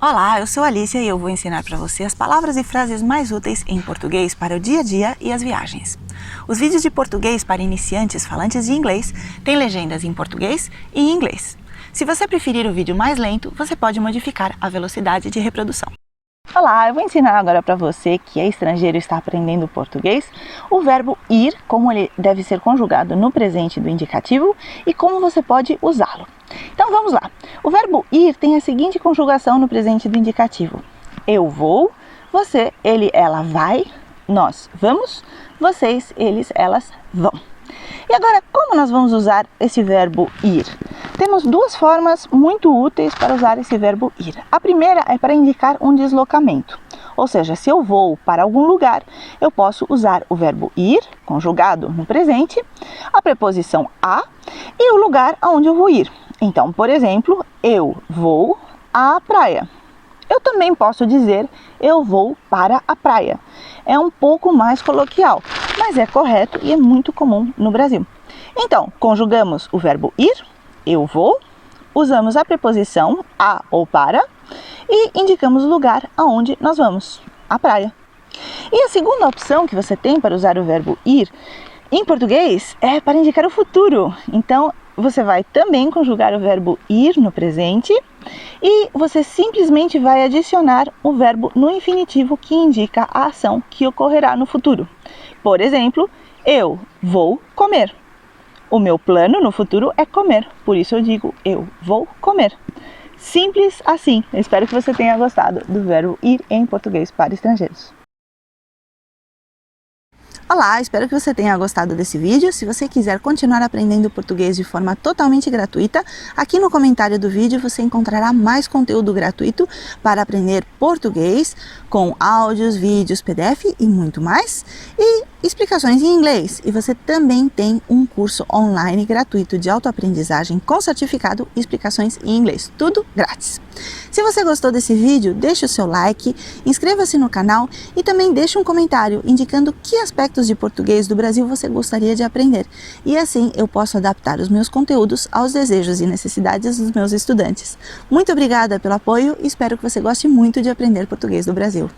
Olá, eu sou a Alicia e eu vou ensinar para você as palavras e frases mais úteis em português para o dia a dia e as viagens. Os vídeos de português para iniciantes falantes de inglês têm legendas em português e em inglês. Se você preferir o vídeo mais lento, você pode modificar a velocidade de reprodução. Olá, eu vou ensinar agora para você que é estrangeiro e está aprendendo português o verbo ir, como ele deve ser conjugado no presente do indicativo e como você pode usá-lo. Então vamos lá. O verbo ir tem a seguinte conjugação no presente do indicativo: eu vou, você, ele, ela vai, nós vamos, vocês, eles, elas vão. E agora, como nós vamos usar esse verbo ir? Temos duas formas muito úteis para usar esse verbo ir. A primeira é para indicar um deslocamento. Ou seja, se eu vou para algum lugar, eu posso usar o verbo ir, conjugado no presente, a preposição a e o lugar aonde eu vou ir. Então, por exemplo, eu vou à praia. Eu também posso dizer eu vou para a praia. É um pouco mais coloquial, mas é correto e é muito comum no Brasil. Então, conjugamos o verbo ir, eu vou, usamos a preposição a ou para e indicamos o lugar aonde nós vamos, a praia. E a segunda opção que você tem para usar o verbo ir em português é para indicar o futuro. Então, você vai também conjugar o verbo ir no presente e você simplesmente vai adicionar o verbo no infinitivo que indica a ação que ocorrerá no futuro. Por exemplo, eu vou comer. O meu plano no futuro é comer, por isso eu digo eu vou comer. Simples assim. Eu espero que você tenha gostado do verbo ir em português para estrangeiros. Olá, espero que você tenha gostado desse vídeo. Se você quiser continuar aprendendo português de forma totalmente gratuita, aqui no comentário do vídeo você encontrará mais conteúdo gratuito para aprender português com áudios, vídeos, PDF e muito mais, e explicações em inglês. E você também tem um curso online gratuito de autoaprendizagem com certificado e explicações em inglês, tudo grátis. Se você gostou desse vídeo, deixe o seu like, inscreva-se no canal e também deixe um comentário indicando que aspectos de português do Brasil você gostaria de aprender. E assim eu posso adaptar os meus conteúdos aos desejos e necessidades dos meus estudantes. Muito obrigada pelo apoio e espero que você goste muito de aprender português do Brasil.